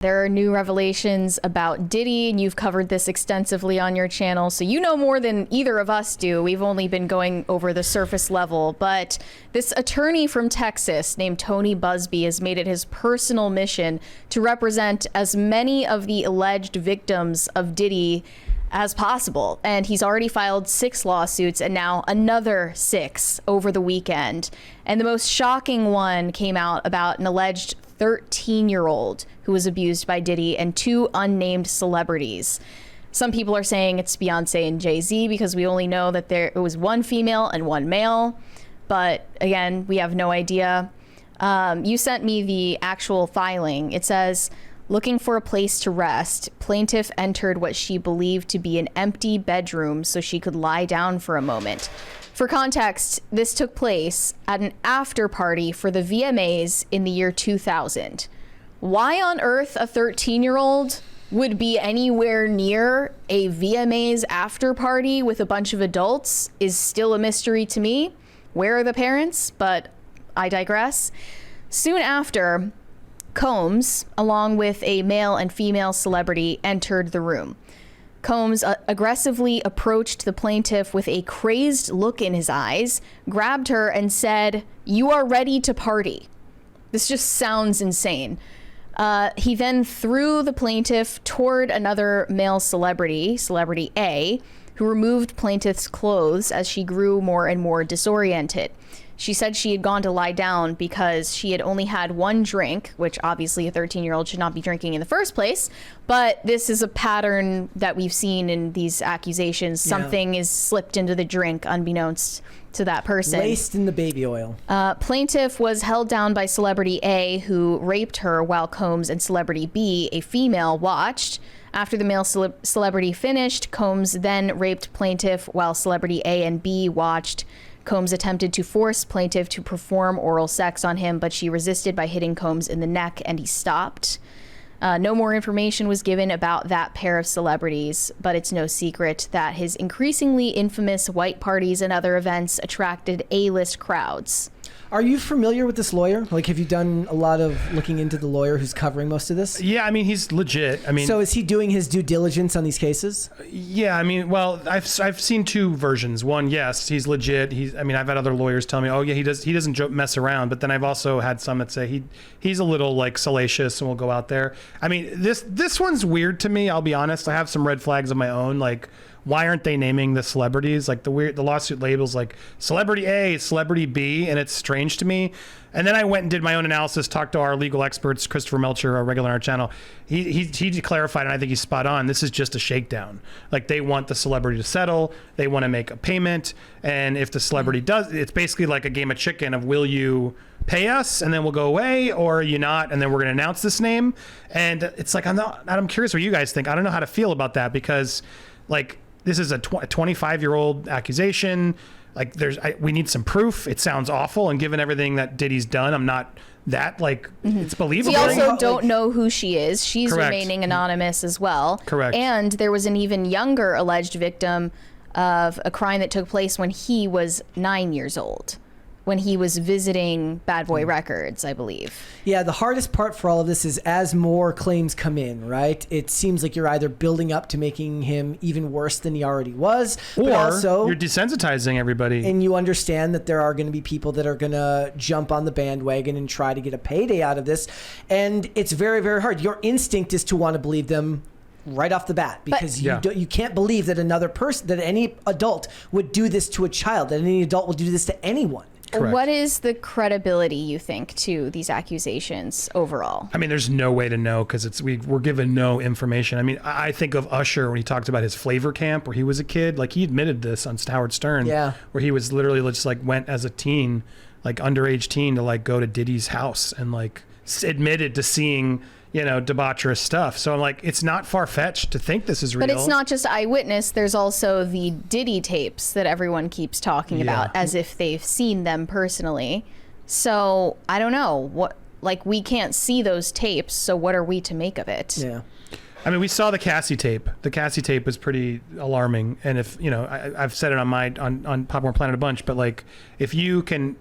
There are new revelations about Diddy, and you've covered this extensively on your channel, so you know more than either of us do. We've only been going over the surface level, but this attorney from Texas named Tony Busby has made it his personal mission to represent as many of the alleged victims of Diddy as possible. And he's already filed 6 lawsuits and now another 6 over the weekend. And the most shocking one came out about an alleged 13-year-old who was abused by Diddy and 2 unnamed celebrities. Some people are saying it's Beyonce and Jay-Z because we only know that it was 1 female and 1 male. But again, we have no idea. You sent me the actual filing. It says, looking for a place to rest, plaintiff entered what she believed to be an empty bedroom so she could lie down for a moment. For context, this took place at an after party for the VMAs in the year 2000. Why on earth a 13-year-old would be anywhere near a VMAs after party with a bunch of adults is still a mystery to me. Where are the parents? But I digress. Soon after, Combs, along with a male and female celebrity, entered the room. Combs aggressively approached the plaintiff with a crazed look in his eyes, grabbed her and said, "You are ready to party." This just sounds insane. He then threw the plaintiff toward another male celebrity, Celebrity A, who removed plaintiff's clothes as she grew more and more disoriented. She said she had gone to lie down because she had only had 1 drink, which obviously a 13-year-old should not be drinking in the first place. But this is a pattern that we've seen in these accusations. Yeah. Something is slipped into the drink unbeknownst to that person. Laced in the baby oil. Plaintiff was held down by Celebrity A, who raped her while Combs and Celebrity B, a female, watched. After the male celebrity finished, Combs then raped plaintiff while Celebrity A and B watched. Combs attempted to force plaintiff to perform oral sex on him, but she resisted by hitting Combs in the neck, and he stopped. No more information was given about that pair of celebrities, but it's no secret that his increasingly infamous white parties and other events attracted A-list crowds. Are you familiar with this lawyer? Like, have you done a lot of looking into the lawyer who's covering most of this? Yeah, I mean, he's legit. I mean, so is he doing his due diligence on these cases? Yeah, I mean, well, I've seen 2 versions. One, yes, he's legit. I've had other lawyers tell me, oh yeah, he doesn't mess around. But then I've also had some that say he's a little like salacious and will go out there. I mean, this one's weird to me. I'll be honest. I have some red flags of my own, like, why aren't they naming the celebrities? Like the lawsuit labels like Celebrity A, Celebrity B, and it's strange to me. And then I went and did my own analysis, talked to our legal experts, Christopher Melcher, a regular on our channel. He clarified, and I think he's spot on. This is just a shakedown. Like, they want the celebrity to settle. They want to make a payment. And if the celebrity does, it's basically like a game of chicken of, will you pay us and then we'll go away, or are you not? And then we're going to announce this name. And it's like, I'm curious what you guys think. I don't know how to feel about that because, like, this is a 25-year-old accusation. Like, we need some proof. It sounds awful, and given everything that Diddy's done, I'm not that, like, it's believable. We also don't know who she is. She's Correct. Remaining anonymous as well. Correct. And there was an even younger alleged victim of a crime that took place when he was 9 years old, when he was visiting Bad Boy Records, I believe. Yeah, the hardest part for all of this is as more claims come in, right? It seems like you're either building up to making him even worse than he already was, or but also you're desensitizing everybody. And you understand that there are going to be people that are going to jump on the bandwagon and try to get a payday out of this. And it's very, very hard. Your instinct is to want to believe them right off the bat, because you can't believe that another person, that any adult would do this to a child, that any adult will do this to anyone. Correct. What is the credibility, you think, to these accusations overall? I mean, there's no way to know because we're given no information. I mean, I think of Usher when he talked about his flavor camp where he was a kid. Like, he admitted this on Howard Stern, where he was literally just like went as a teen, like underage teen, to like go to Diddy's house and like admitted to seeing, you know, debaucherous stuff. So I'm like, it's not far-fetched to think this is real. But it's not just eyewitness. There's also the Diddy tapes that everyone keeps talking about as if they've seen them personally. So I don't know what, like, we can't see those tapes. So what are we to make of it? Yeah. I mean, we saw the Cassie tape. The Cassie tape was pretty alarming. And if, you know, I've said it on Popcorn Planet a bunch, but like, if you can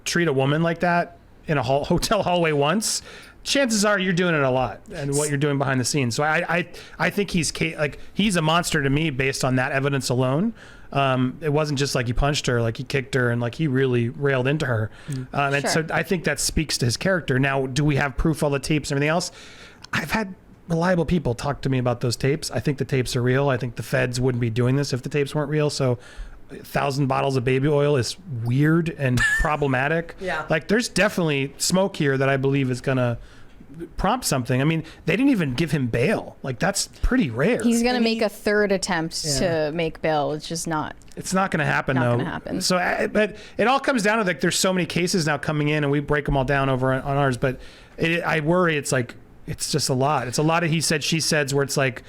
treat a woman like that in a hotel hallway once, chances are you're doing it a lot and what you're doing behind the scenes. So I think he's a monster to me based on that evidence alone. It wasn't just like he punched her, like he kicked her, and like he really railed into her. And so I think that speaks to his character. Now, do we have proof, all the tapes and everything else? I've had reliable people talk to me about those tapes. I think the tapes are real. I think the feds wouldn't be doing this if the tapes weren't real. So 1,000 bottles of baby oil is weird and problematic. Yeah. Like there's definitely smoke here that I believe is going to prompt something. I mean, they didn't even give him bail. Like that's pretty rare. He's going to make a third attempt to make bail. It's just not. It's not going to happen not though. Going to happen. So, but it all comes down to like, there's so many cases now coming in and we break them all down over on ours. But I worry it's like, it's just a lot. It's a lot of he said, she said where it's like,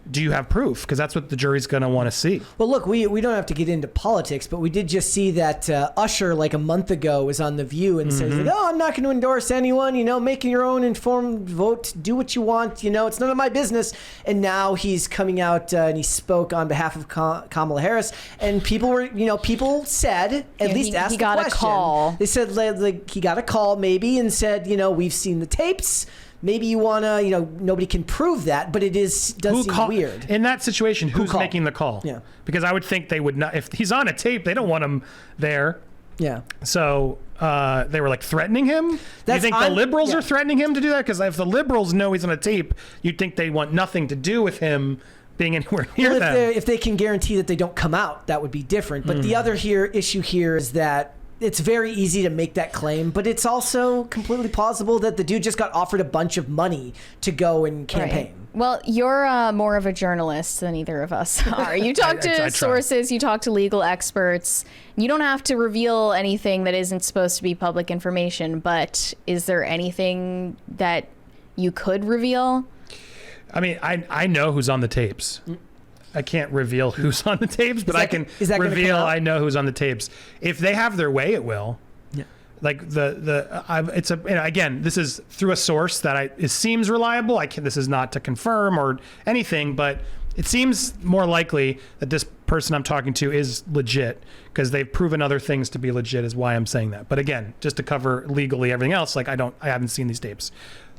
do you have proof? Because that's what the jury's going to want to see. Well, look, we don't have to get into politics, but we did just see that Usher, like a month ago, was on The View and says, like, oh, I'm not going to endorse anyone, making your own informed vote, do what you want, it's none of my business. And now he's coming out and he spoke on behalf of Kamala Harris. And people said, at least asked he the got question. A call. They said, like, he got a call maybe and said, we've seen the tapes. Maybe you want to, nobody can prove that, but does seem weird. In that situation, who's making the call? Yeah. Because I would think they would not, if he's on a tape, they don't want him there. Yeah. So they were like threatening him? Do you think the liberals are threatening him to do that? Because if the liberals know he's on a tape, you'd think they want nothing to do with him being anywhere near them. If they can guarantee that they don't come out, that would be different. But the other issue here is that it's very easy to make that claim, but it's also completely plausible that the dude just got offered a bunch of money to go and campaign. Right. Well, you're more of a journalist than either of us are. You talk to sources, you talk to legal experts. You don't have to reveal anything that isn't supposed to be public information, but is there anything that you could reveal? I mean, I know who's on the tapes. I can't reveal who's on the tapes, but I can reveal I know who's on the tapes. If they have their way, it will. Yeah. Like again, this is through a source that it seems reliable. This is not to confirm or anything, but it seems more likely that this person I'm talking to is legit because they've proven other things to be legit is why I'm saying that. But again, just to cover legally everything else, like I haven't seen these tapes.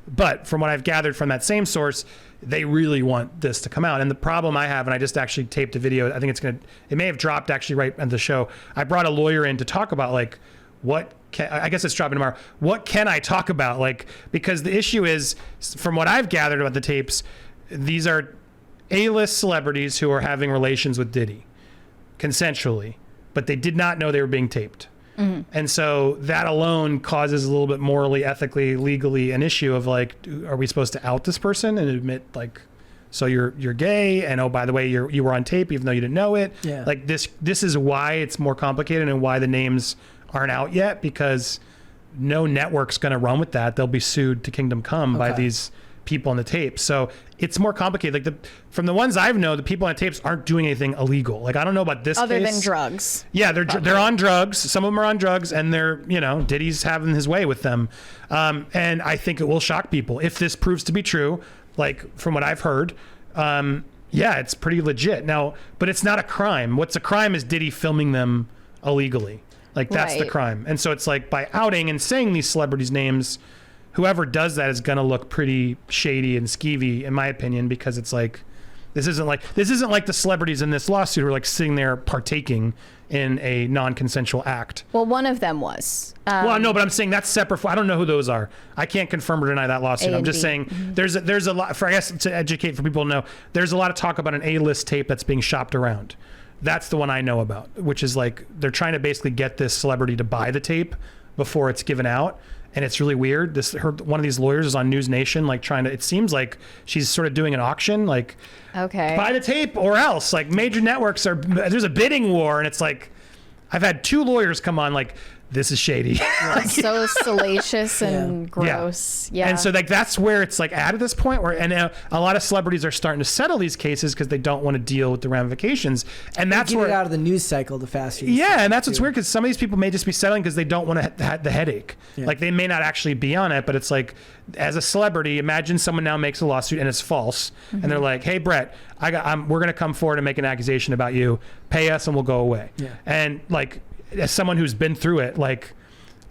But from what I've gathered from that same source, they really want this to come out. And the problem I have, and I just actually taped a video, I think it may have dropped actually right at the show. I brought a lawyer in to talk about like, I guess it's dropping tomorrow. What can I talk about? Like, because the issue is, from what I've gathered about the tapes, these are A-list celebrities who are having relations with Diddy consensually, but they did not know they were being taped. Mm-hmm. And so that alone causes a little bit morally, ethically, legally an issue of like, are we supposed to out this person and admit like, so you're gay and oh, by the way, you were on tape even though you didn't know it. Yeah. Like this is why it's more complicated and why the names aren't out yet, because no network's going to run with that. They'll be sued to kingdom come by these people on the tape. So it's more complicated. Like from the ones I've known, the people on the tapes aren't doing anything illegal. Like I don't know about this other case. Than drugs. Yeah, they're on drugs. Some of them are on drugs, and they're Diddy's having his way with them. And I think it will shock people if this proves to be true. Like from what I've heard, yeah, it's pretty legit now. But it's not a crime. What's a crime is Diddy filming them illegally. Like that's the crime. And so it's like by outing and saying these celebrities' names, whoever does that is going to look pretty shady and skeevy, in my opinion, because it's like, this isn't like the celebrities in this lawsuit who are like sitting there partaking in a non-consensual act. Well, one of them was. Well, no, but I'm saying that's separate. I don't know who those are. I can't confirm or deny that lawsuit. I'm just saying there's a lot, I guess to educate for people to know, there's a lot of talk about an A-list tape that's being shopped around. That's the one I know about, which is like, they're trying to basically get this celebrity to buy the tape before it's given out. And it's really weird. One of these lawyers is on News Nation, like it seems like she's sort of doing an auction, like, buy the tape or else. Like major networks there's a bidding war, and it's like, I've had 2 lawyers come on, like, this is shady. So salacious and gross. Yeah. And so like that's where it's like at this point where a lot of celebrities are starting to settle these cases because they don't want to deal with the ramifications. And that's where get it out of the news cycle the faster. Yeah, and that's what's weird because some of these people may just be settling because they don't want to have the headache. Yeah. Like they may not actually be on it, but it's like as a celebrity, imagine someone now makes a lawsuit and it's false, and they're like, "Hey, Brett, we're going to come forward and make an accusation about you. Pay us and we'll go away." Yeah. And like, as someone who's been through it, like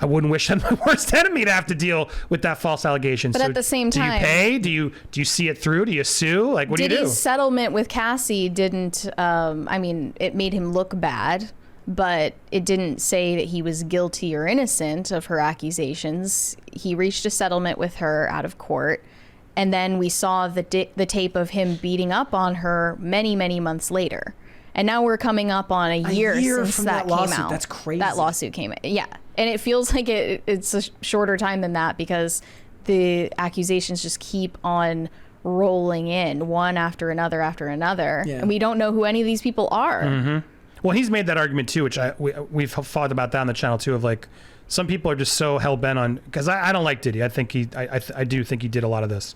I wouldn't wish on my worst enemy to have to deal with that false allegation. But so at the same time, do you pay? Do you see it through? Do you sue? Like, what do you do? Diddy's settlement with Cassie didn't, I mean, it made him look bad, but it didn't say that he was guilty or innocent of her accusations. He reached a settlement with her out of court. And then we saw the tape of him beating up on her many, many months later. And now we're coming up on a year since from that lawsuit. came out. That's crazy. That lawsuit came out. Yeah. And it feels like it's a shorter time than that because the accusations just keep on rolling in one after another after another. Yeah. And we don't know who any of these people are. Mm-hmm. Well, he's made that argument too, which we've fought about that on the channel too, of like, some people are just so hell-bent on, because I don't like Diddy. I think I do think he did a lot of this.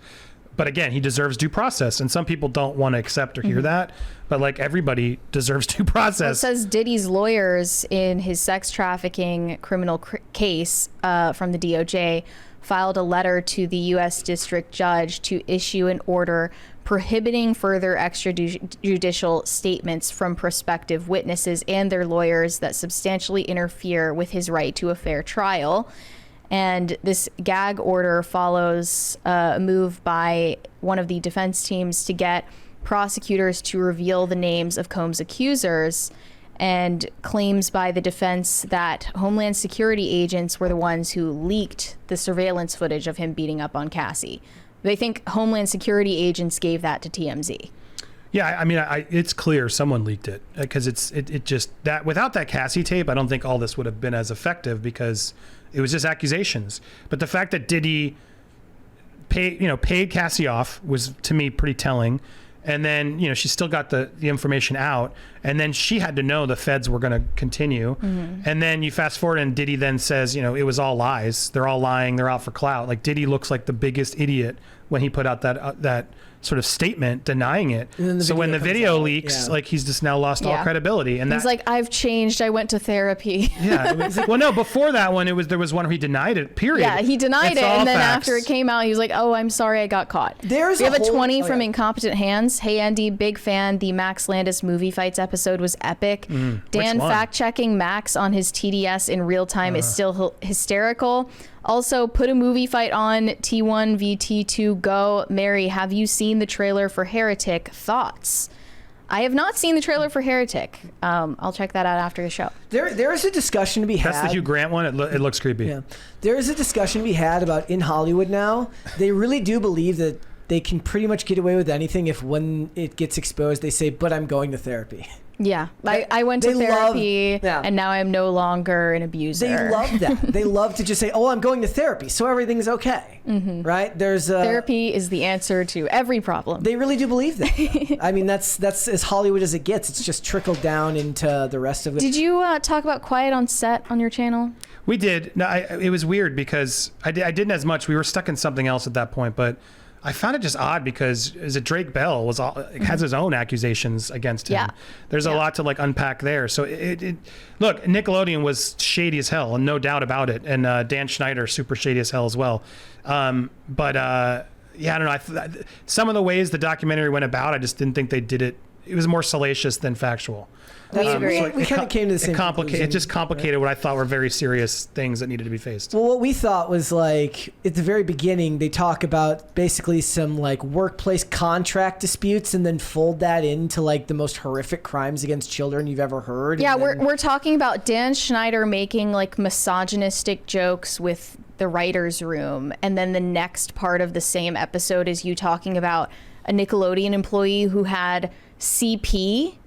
But again, he deserves due process, and some people don't want to accept or hear that. But like, everybody deserves due process. Well, it says Diddy's lawyers in his sex trafficking criminal case from the DOJ filed a letter to the U.S. District Judge to issue an order prohibiting further extrajudicial statements from prospective witnesses and their lawyers that substantially interfere with his right to a fair trial. And this gag order follows a move by one of the defense teams to get prosecutors to reveal the names of Combs' accusers, and claims by the defense that Homeland Security agents were the ones who leaked the surveillance footage of him beating up on Cassie. They think Homeland Security agents gave that to TMZ. Yeah, I mean, it's clear someone leaked it, because it just, that without that Cassie tape, I don't think all this would have been as effective, because it was just accusations. But the fact that Diddy paid Cassie off was, to me, pretty telling. And then, she still got the information out, and then she had to know the feds were going to continue. And then you fast forward, and Diddy then says, it was all lies. They're all lying. They're out for clout. Like, Diddy looks like the biggest idiot when he put out that sort of statement denying it. So when the video leaks, like, he's just now lost all credibility. And he's like, I've changed. I went to therapy. Yeah. Well, no, before that one, there was one where he denied it, period. Yeah, he denied it. And then facts. After it came out, he was like, oh, I'm sorry I got caught. We have a 20 from Incompetent Hands. Hey, Andy, big fan. The Max Landis movie fights episode was epic. Dan fact-checking Max on his TDS in real time is still hysterical. Also, put a movie fight on T1 v T2 Go. Mary, have you seen the trailer for Heretic? Thoughts? I have not seen the trailer for Heretic. I'll check that out after the show. There is a discussion to be had. That's the Hugh Grant one. It looks creepy. Yeah. There is a discussion to be had about in Hollywood now. They really do believe that they can pretty much get away with anything if when it gets exposed, they say, but I'm going to therapy. Yeah, I went to therapy, and now I'm no longer an abuser. They love that. They love to just say, "Oh, I'm going to therapy, so everything's okay." Right? There's therapy is the answer to every problem. They really do believe that. I mean, that's as Hollywood as it gets. It's just trickled down into the rest of it. Did you talk about Quiet on Set on your channel? We did. No, it was weird because I didn't as much. We were stuck in something else at that point, but I found it just odd because Drake Bell has his own accusations against him. Yeah. There's a lot to unpack there. So look, Nickelodeon was shady as hell, and no doubt about it. And Dan Schneider, super shady as hell as well. But I don't know. Some of the ways the documentary went about, I just didn't think they did it. It was more salacious than factual. We agree. We kind of came to the same conclusion. It just complicated what I thought were very serious things that needed to be faced. Well, what we thought was at the very beginning, they talk about basically some workplace contract disputes and then fold that into the most horrific crimes against children you've ever heard. Yeah, we're talking about Dan Schneider making misogynistic jokes with the writer's room. And then the next part of the same episode is you talking about a Nickelodeon employee who had CP.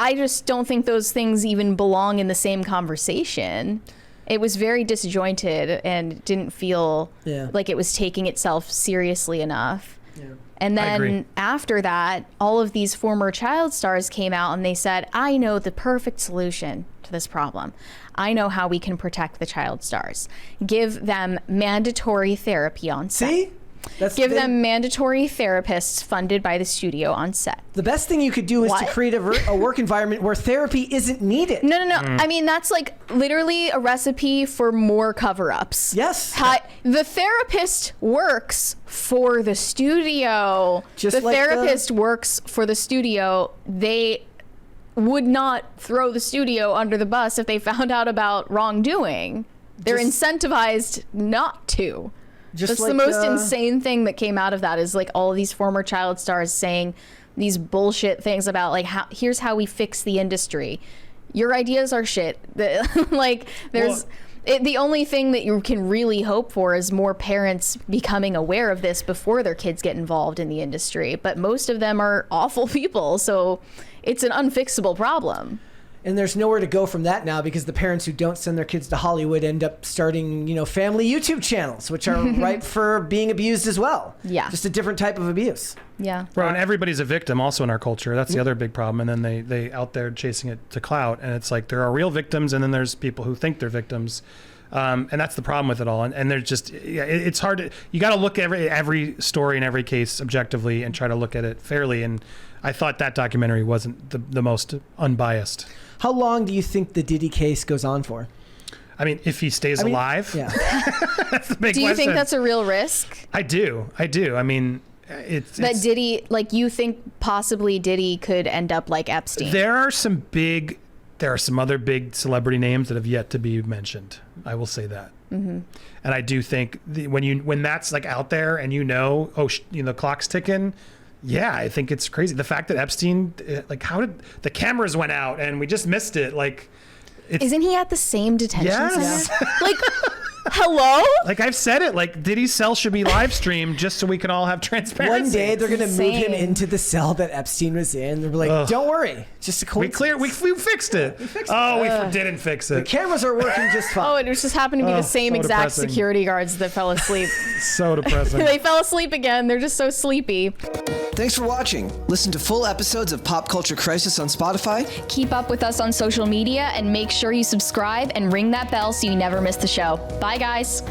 I just don't think those things even belong in the same conversation. It was very disjointed and didn't feel like it was taking itself seriously enough. Yeah. And then after that, all of these former child stars came out and they said, I know the perfect solution to this problem. I know how we can protect the child stars. Give them mandatory therapy on set. See? Give them mandatory therapists funded by the studio on set. The best thing you could do is to create a work environment where therapy isn't needed. No. I mean, that's literally a recipe for more cover-ups. Yes. The therapist works for the studio. The therapist works for the studio. They would not throw the studio under the bus if they found out about wrongdoing. They're incentivized not to. That's like the most insane thing that came out of that is like all of these former child stars saying these bullshit things about like here's how we fix the industry. Your ideas are shit. Like there's the only thing that you can really hope for is more parents becoming aware of this before their kids get involved in the industry. But most of them are awful people, so it's an unfixable problem. And there's nowhere to go from that now because the parents who don't send their kids to Hollywood end up starting, family YouTube channels, which are ripe for being abused as well. Yeah. Just a different type of abuse. Yeah. Right, and everybody's a victim also in our culture. That's the other big problem. And then they out there chasing it to clout. And it's like there are real victims and then there's people who think they're victims. And that's the problem with it all. And there's just, it's hard you got to look at every story and every case objectively and try to look at it fairly. And I thought that documentary wasn't the most unbiased. How long do you think the Diddy case goes on for? I mean, if he stays alive, yeah. That's the big question. Do you think that's a real risk? I do. I mean, it's Diddy, like you think possibly Diddy could end up like Epstein? There are some other big celebrity names that have yet to be mentioned. I will say that. Mm-hmm. And I do think when that's like out there and the clock's ticking. Yeah, I think it's crazy. The fact that Epstein, how did the cameras went out and we just missed it? Like, isn't he at the same detention yes. center? Like, hello? Like I've said it. Like Diddy's cell should be live streamed just so we can all have transparency. One day they're going to move him into the cell that Epstein was in. They're like, don't worry, just a coincidence. We fixed it. We didn't fix it. The cameras are working just fine. Oh, it was just happened to be the same exact depressing. Security guards that fell asleep. So depressing. They fell asleep again. They're just so sleepy. Thanks for watching. Listen to full episodes of Pop Culture Crisis on Spotify. Keep up with us on social media and make sure you subscribe and ring that bell so you never miss the show. Bye, guys.